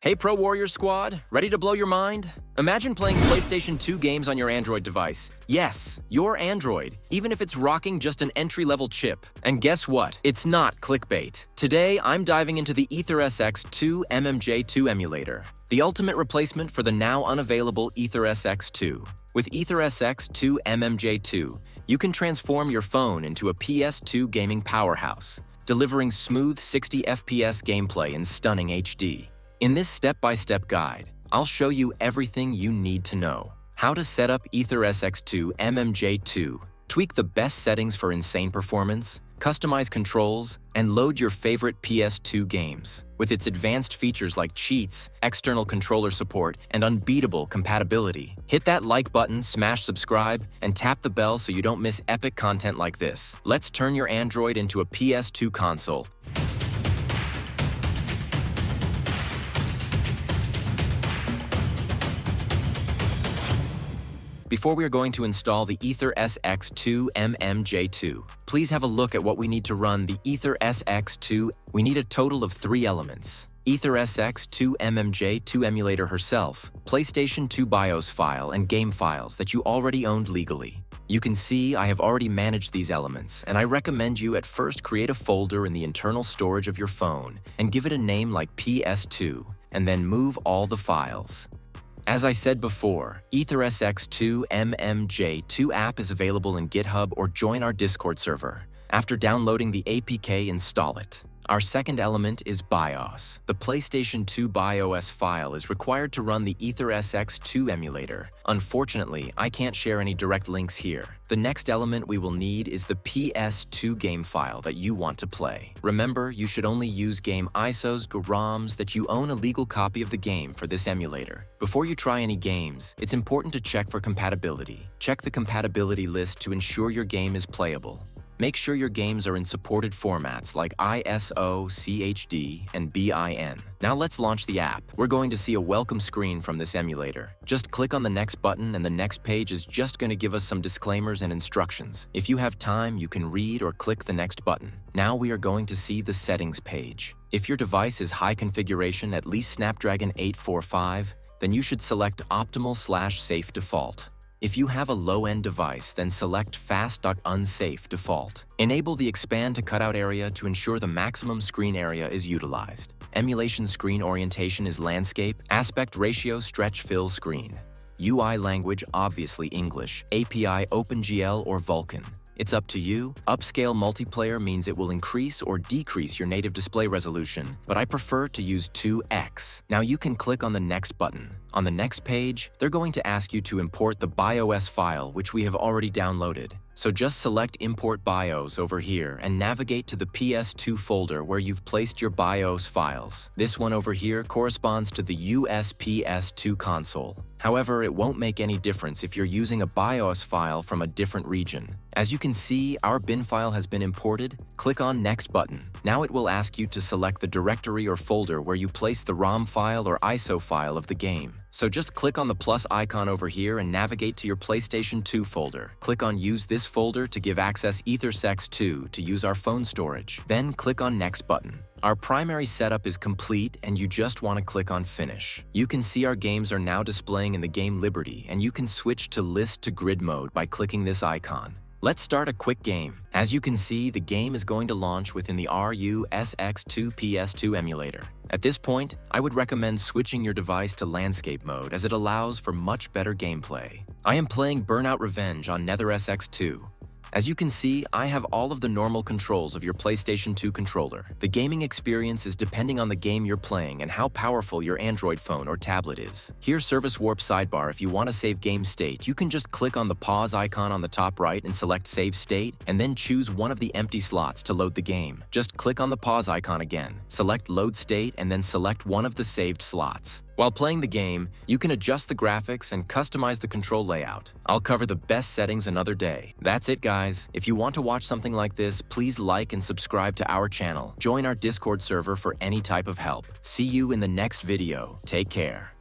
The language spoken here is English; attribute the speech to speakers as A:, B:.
A: Hey Pro Warrior Squad, ready to blow your mind? Imagine playing PlayStation 2 games on your Android device. Yes, your Android, even if it's rocking just an entry-level chip. And guess what? It's not clickbait. Today, I'm diving into the AetherSX2 MMJ2 Emulator, the ultimate replacement for the now unavailable AetherSX2. With AetherSX2 MMJ2, you can transform your phone into a PS2 gaming powerhouse, delivering smooth 60 FPS gameplay in stunning HD. In this step-by-step guide, I'll show you everything you need to know. How to set up AetherSX2 MMJ2, tweak the best settings for insane performance, customize controls, and load your favorite PS2 games. With its advanced features like cheats, external controller support, and unbeatable compatibility. Hit that like button, smash subscribe, and tap the bell so you don't miss epic content like this. Let's turn your Android into a PS2 console. Before we are going to install the AetherSX2 MMJ2, please have a look at what we need to run the AetherSX2. We need a total of 3 elements: AetherSX2 MMJ2 Emulator herself, PlayStation 2 BIOS file, and game files that you already owned legally. You can see I have already managed these elements, and I recommend you at first create a folder in the internal storage of your phone and give it a name like PS2, and then move all the files. As I said before, AetherSX2 MMJ2 app is available in GitHub or join our Discord server. After downloading the APK, install it. Our second element is BIOS. The PlayStation 2 BIOS file is required to run the AetherSX2 emulator. Unfortunately, I can't share any direct links here. The next element we will need is the PS2 game file that you want to play. Remember, you should only use game ISOs or ROMs that you own a legal copy of the game for this emulator. Before you try any games, it's important to check for compatibility. Check the compatibility list to ensure your game is playable. Make sure your games are in supported formats like ISO, CHD, and BIN. Now let's launch the app. We're going to see a welcome screen from this emulator. Just click on the next button and the next page is just going to give us some disclaimers and instructions. If you have time, you can read or click the next button. Now we are going to see the settings page. If your device is high configuration, at least Snapdragon 845, then you should select optimal/safe default. If you have a low-end device, then select fast.unsafe default. Enable the expand to cutout area to ensure the maximum screen area is utilized. Emulation screen orientation is landscape, aspect ratio stretch fill screen. UI language obviously English, API OpenGL or Vulkan. It's up to you. Upscale multiplayer means it will increase or decrease your native display resolution, but I prefer to use 2x. Now you can click on the next button. On the next page, they're going to ask you to import the BIOS file, which we have already downloaded. So just select Import BIOS over here and navigate to the PS2 folder where you've placed your BIOS files. This one over here corresponds to the US PS2 console. However, it won't make any difference if you're using a BIOS file from a different region. As you can see, our bin file has been imported. Click on Next button. Now it will ask you to select the directory or folder where you place the ROM file or ISO file of the game. So just click on the plus icon over here and navigate to your PlayStation 2 folder. Click on Use this folder to give access AetherSX2 to use our phone storage. Then click on Next button. Our primary setup is complete and you just want to click on Finish. You can see our games are now displaying in the game Liberty, and you can switch to List to Grid mode by clicking this icon. Let's start a quick game. As you can see, the game is going to launch within the AetherSX2 PS2 emulator. At this point, I would recommend switching your device to landscape mode as it allows for much better gameplay. I am playing Burnout Revenge on AetherSX2. As you can see, I have all of the normal controls of your PlayStation 2 controller. The gaming experience is depending on the game you're playing and how powerful your Android phone or tablet is. Here, Service Warp sidebar, if you want to save game state, you can just click on the pause icon on the top right and select Save State, and then choose one of the empty slots to load the game. Just click on the pause icon again, select Load State, and then select one of the saved slots. While playing the game, you can adjust the graphics and customize the control layout. I'll cover the best settings another day. That's it, guys. If you want to watch something like this, please like and subscribe to our channel. Join our Discord server for any type of help. See you in the next video. Take care.